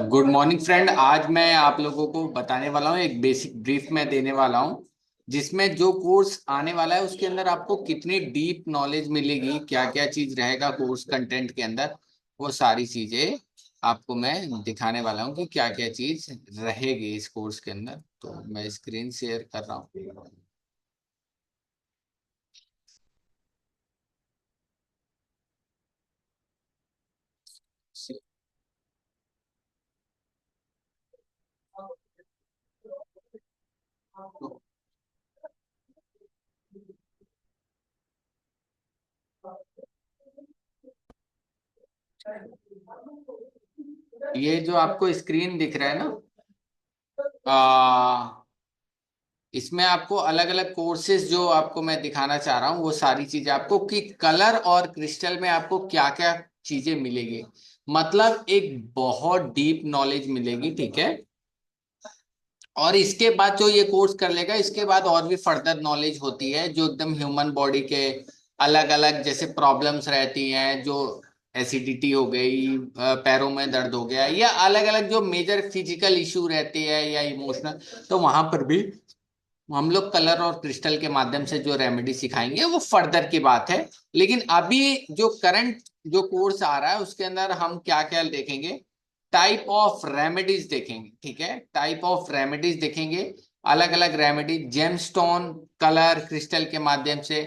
Good morning friend. आज मैं आप लोगों को बताने वाला हूँ, एक बेसिक ब्रीफ में देने वाला हूँ जिसमें जो कोर्स आने वाला है उसके अंदर आपको कितनी डीप नॉलेज मिलेगी, क्या क्या चीज रहेगा कोर्स कंटेंट के अंदर, वो सारी चीजें आपको मैं दिखाने वाला हूँ कि क्या क्या चीज रहेगी इस कोर्स के अंदर। तो मैं स्क्रीन शेयर कर रहा हूँ। ये जो आपको स्क्रीन दिख रहा है ना, इसमें आपको अलग अलग कोर्सेज जो आपको मैं दिखाना चाह रहा हूँ वो सारी चीजें आपको कि कलर और क्रिस्टल में आपको क्या क्या चीजें मिलेगी। मतलब एक बहुत डीप नॉलेज मिलेगी, ठीक है। और इसके बाद जो ये कोर्स कर लेगा, इसके बाद और भी फर्दर नॉलेज होती है जो एकदम ह्यूमन बॉडी के अलग अलग जैसे प्रॉब्लम्स रहती हैं, जो एसिडिटी हो गई, पैरों में दर्द हो गया, या अलग अलग जो मेजर फिजिकल इशू रहती है या इमोशनल, तो वहां पर भी हम लोग कलर और क्रिस्टल के माध्यम से जो रेमेडी सिखाएंगे वो फर्दर की बात है। लेकिन अभी जो करंट जो कोर्स आ रहा है उसके अंदर हम क्या क्या देखेंगे, टाइप ऑफ रेमेडीज देखेंगे, ठीक है। टाइप ऑफ रेमेडीज देखेंगे, अलग अलग रेमेडी जेमस्टोन कलर क्रिस्टल के माध्यम से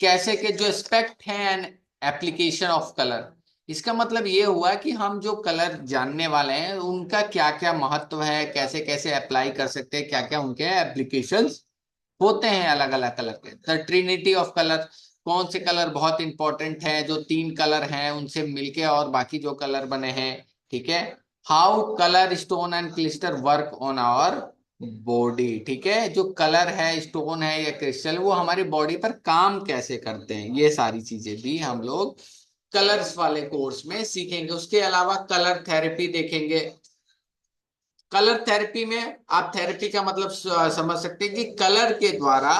कैसे के जो एस्पेक्ट हैं एंड एप्लीकेशन ऑफ कलर। इसका मतलब ये हुआ कि हम जो कलर जानने वाले हैं उनका क्या क्या महत्व है, कैसे कैसे अप्लाई कर सकते हैं, क्या क्या उनके एप्लीकेशंस होते हैं अलग अलग कलर के। द ट्रिनिटी ऑफ कलर, कौन से कलर बहुत इंपॉर्टेंट है, जो तीन कलर हैं उनसे मिलके और बाकी जो कलर बने हैं, ठीक है। How colour stone and crystal work on our body, ठीक है। जो कलर है, स्टोन है या क्रिस्टल, वो हमारी बॉडी पर काम कैसे करते हैं, ये सारी चीजें भी हम लोग कलर्स वाले कोर्स में सीखेंगे। उसके अलावा कलर थेरेपी देखेंगे। कलर थेरेपी में आप थेरेपी का मतलब समझ सकते हैं कि कलर के द्वारा,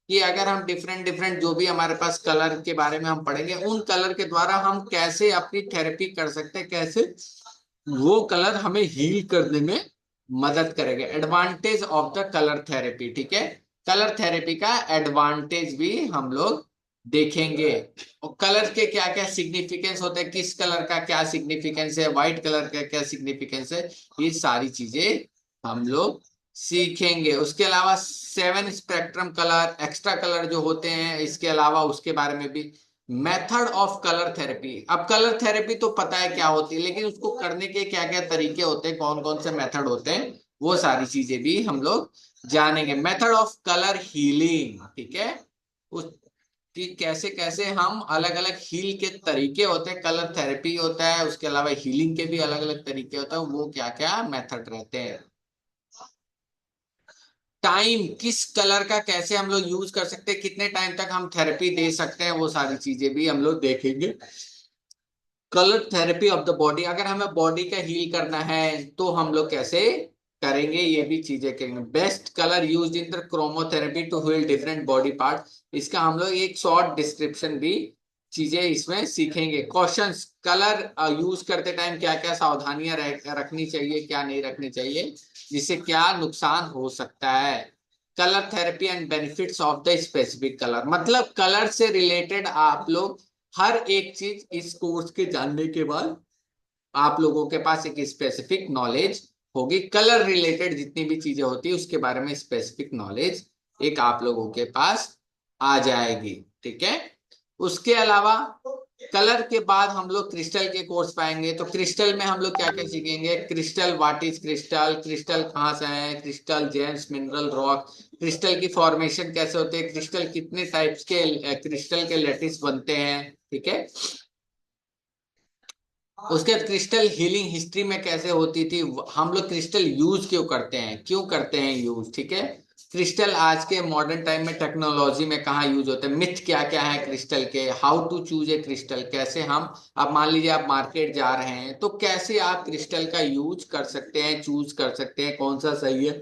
कि अगर हम डिफरेंट डिफरेंट जो भी हमारे पास कलर के बारे में हम पढ़ेंगे, उन कलर के द्वारा हम कैसे अपनी थेरेपी कर सकते हैं, कैसे वो कलर हमें हील करने में मदद करेगा। Advantage of the colour therapy, ठीक है। कलर थेरेपी का एडवांटेज भी हम लोग देखेंगे। और कलर के क्या क्या सिग्निफिकेंस होते हैं, किस कलर का क्या सिग्निफिकेंस है, व्हाइट कलर का क्या सिग्निफिकेंस है, ये सारी चीजें हम लोग सीखेंगे। उसके अलावा seven spectrum colour, extra colour जो होते हैं, इसके अलावा उसके बारे में भी। मेथड ऑफ कलर थेरेपी, अब कलर थेरेपी तो पता है क्या होती है, लेकिन उसको करने के क्या क्या तरीके होते हैं, कौन कौन से मेथड होते हैं, वो सारी चीजें भी हम लोग जानेंगे। मेथड ऑफ कलर हीलिंग, ठीक है। उस कि कैसे कैसे हम अलग अलग हील के तरीके होते हैं, कलर थेरेपी होता है, उसके अलावा हीलिंग के भी अलग अलग तरीके होते हैं, वो क्या क्या मेथड रहते हैं। टाइम, किस कलर का कैसे हम लोग यूज कर सकते हैं, कितने टाइम तक हम थेरेपी दे सकते हैं, वो सारी चीजें भी हम लोग देखेंगे। Colour therapy of the body, अगर हमें बॉडी का हील करना है तो हम लोग कैसे करेंगे, ये भी चीजें करेंगे। Best colour used in the chromotherapy to heal different body part, इसका हम लोग एक शॉर्ट डिस्क्रिप्शन भी चीजें इसमें सीखेंगे। क्वेश्चंस, कलर यूज करते टाइम क्या क्या सावधानियां रखनी चाहिए, क्या नहीं रखनी चाहिए, जिससे क्या नुकसान हो सकता है। Colour therapy and benefits of the specific colour, मतलब कलर से रिलेटेड आप लोग हर एक चीज इस कोर्स के जानने के बाद आप लोगों के पास एक स्पेसिफिक नॉलेज होगी। कलर रिलेटेड जितनी भी चीजें होती है उसके बारे में स्पेसिफिक नॉलेज एक आप लोगों के पास आ जाएगी, ठीक है। उसके अलावा कलर के बाद हम लोग क्रिस्टल के कोर्स पाएंगे। तो क्रिस्टल में हम लोग क्या क्या सीखेंगे, crystal, what is crystal, crystal कहाँ से आए हैं, crystal James mineral rock, crystal की फॉर्मेशन कैसे होते हैं, क्रिस्टल कितने टाइप्स के क्रिस्टल के लेटिस बनते हैं, ठीक है। उसके बाद क्रिस्टल हीलिंग हिस्ट्री में कैसे होती थी, हम लोग क्रिस्टल यूज क्यों करते हैं, क्यों करते हैं यूज, ठीक है। क्रिस्टल आज के मॉडर्न टाइम में टेक्नोलॉजी में कहाँ यूज होते हैं, मिथ क्या क्या है क्रिस्टल के, how to choose a crystal, कैसे हम, अब मान लीजिए आप मार्केट जा रहे हैं तो कैसे आप क्रिस्टल का यूज कर सकते हैं, चूज कर सकते हैं कौन सा सही है।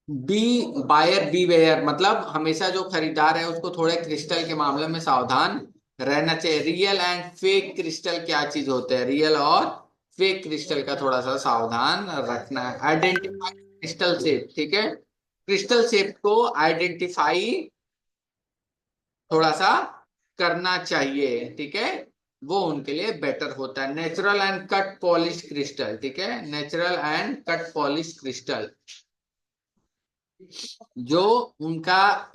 बी बायर बी वेयर, मतलब हमेशा जो खरीदार है उसको थोड़े क्रिस्टल के मामले में सावधान रहना चाहिए। रियल एंड फेक क्रिस्टल क्या चीज होते हैं, रियल और फेक क्रिस्टल का थोड़ा सा सावधान रखना है। आइडेंटिफाई क्रिस्टल शेप, ठीक है, क्रिस्टल शेप को आइडेंटिफाई थोड़ा सा करना चाहिए, ठीक है, वो उनके लिए बेटर होता है। Natural and cut polish crystal, ठीक है, natural and cut polish crystal, जो उनका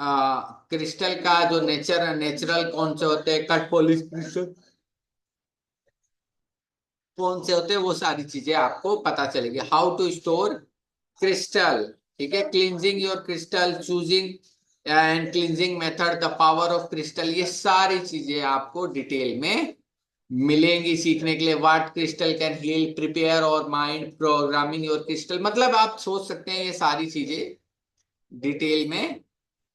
क्रिस्टल का जो नेचुरल कौन से होते हैं, कट पॉलिश क्रिस्टल कौन से होते हैं, वो सारी चीजें आपको पता चलेगी। हाउ टू स्टोर क्रिस्टल, ठीक है, cleansing your crystal, choosing and cleansing method, the power of crystal, ये सारी चीजें आपको डिटेल में मिलेंगी सीखने के लिए। What crystal can heal, prepare और माइंड, प्रोग्रामिंग योर क्रिस्टल, मतलब आप सोच सकते हैं ये सारी चीजें डिटेल में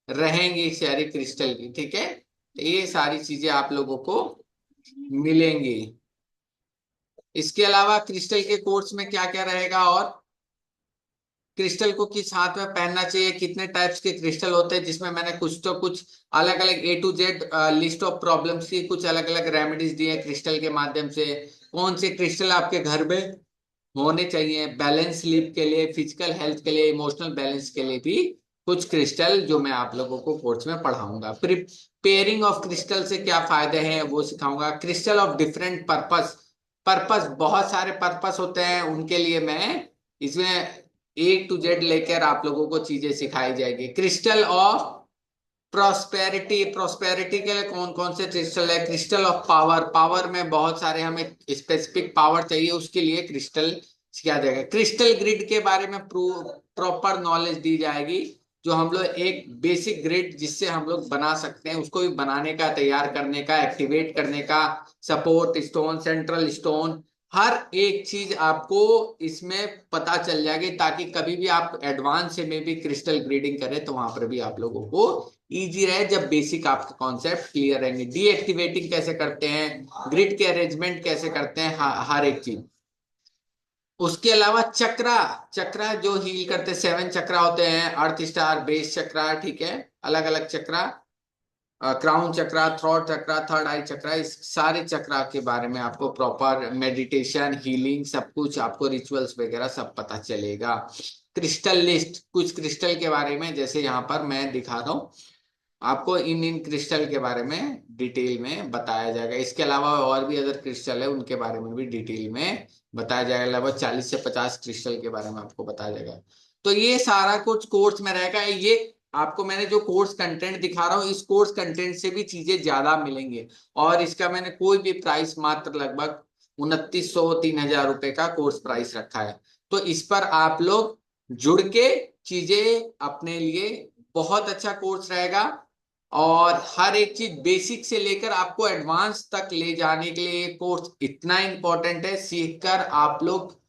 रहेंगी सारी क्रिस्टल की, ठीक है, तो ये सारी चीजें आप लोगों को मिलेंगी। इसके अलावा क्रिस्टल के कोर्स में क्या क्या रहेगा, और क्रिस्टल को किस हाथ में पहनना चाहिए, कितने टाइप्स के क्रिस्टल होते हैं, जिसमें मैंने कुछ तो कुछ अलग अलग A to Z list of problems की कुछ अलग अलग रेमेडीज दी है क्रिस्टल के माध्यम से। कौन से क्रिस्टल आपके घर में होने चाहिए, बैलेंस स्लीप के लिए, फिजिकल हेल्थ के लिए, इमोशनल बैलेंस के लिए भी कुछ क्रिस्टल जो मैं आप लोगों को कोर्स में पढ़ाऊंगा। प्रिपेयरिंग ऑफ क्रिस्टल से क्या फायदे हैं वो सिखाऊंगा। Crystal of different purpose, purpose बहुत सारे पर्पस होते हैं, उनके लिए मैं इसमें A to Z लेकर आप लोगों को चीजें सिखाई जाएगी। क्रिस्टल ऑफ प्रोस्पेरिटी, प्रोस्पेरिटी के लिए कौन कौन से क्रिस्टल है। क्रिस्टल ऑफ पावर, पावर में बहुत सारे हमें स्पेसिफिक पावर चाहिए, उसके लिए क्रिस्टल सिखाया जाएगा। क्रिस्टल ग्रिड के बारे में प्रॉपर नॉलेज दी जाएगी, जो हम लोग एक बेसिक ग्रिड जिससे हम लोग बना सकते हैं, उसको भी बनाने का, तैयार करने का, एक्टिवेट करने का, सपोर्ट स्टोन, सेंट्रल स्टोन, हर एक चीज आपको इसमें पता चल जाएगी, ताकि कभी भी आप एडवांस में भी क्रिस्टल ग्रेडिंग करें तो वहां पर भी आप लोगों को इजी रहे, जब बेसिक आपके कॉन्सेप्ट क्लियर रहेंगे। डीएक्टिवेटिंग कैसे करते हैं, ग्रिड के अरेंजमेंट कैसे करते हैं, हर एक चीज। उसके अलावा चक्रा, चक्रा जो हील करते हैं, 7 चक्रा होते हैं, अर्थ स्टार, बेस चक्रा, ठीक है, अलग अलग चक्रा, क्राउन चक्रा, थ्रोट चक्रा, थर्ड आई चक्रा, इस सारे चक्रा के बारे में आपको प्रॉपर मेडिटेशन, हीलिंग, सब कुछ आपको रिचुअल्स वगैरह सब पता चलेगा। क्रिस्टल लिस्ट, कुछ क्रिस्टल के बारे में जैसे यहाँ पर मैं दिखा रहा हूँ आपको, इन इन क्रिस्टल के बारे में डिटेल में बताया जाएगा। इसके अलावा और भी अदर क्रिस्टल है, उनके बारे में भी डिटेल में बताया जाएगा। लगभग 40 से 50 क्रिस्टल के बारे में आपको बताया जाएगा। तो ये सारा कुछ कोर्स में रहेगा। ये आपको मैंने जो कोर्स कंटेंट दिखा रहा हूँ, इस कोर्स कंटेंट से भी चीजें ज्यादा मिलेंगे, और इसका मैंने कोई भी प्राइस, मात्र लगभग 2900 3 हजार रुपए का कोर्स प्राइस रखा है। तो इस पर आप लोग जुड़ के चीजें अपने लिए, बहुत अच्छा कोर्स रहेगा, और हर एक चीज बेसिक से लेकर आपको एडवांस तक ले जाने के लिए ये कोर्स इतना इंपॉर्टेंट है। सीखकर आप लोग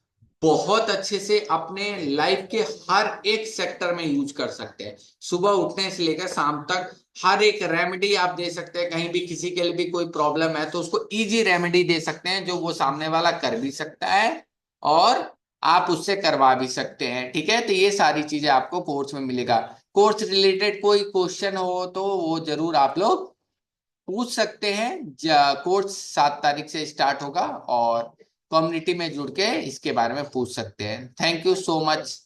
बहुत अच्छे से अपने लाइफ के हर एक सेक्टर में यूज कर सकते हैं। सुबह उठने से लेकर शाम तक हर एक रेमेडी आप दे सकते हैं। कहीं भी किसी के लिए भी कोई प्रॉब्लम है तो उसको इजी रेमेडी दे सकते हैं, जो वो सामने वाला कर भी सकता है और आप उससे करवा भी सकते हैं, ठीक है। तो ये सारी चीजें आपको कोर्स में मिलेगा। कोर्स रिलेटेड कोई क्वेश्चन हो तो वो जरूर आप लोग पूछ सकते हैं। कोर्स 7 तारीख से स्टार्ट होगा, और कम्युनिटी में जुड़ के इसके बारे में पूछ सकते हैं। Thank you so much.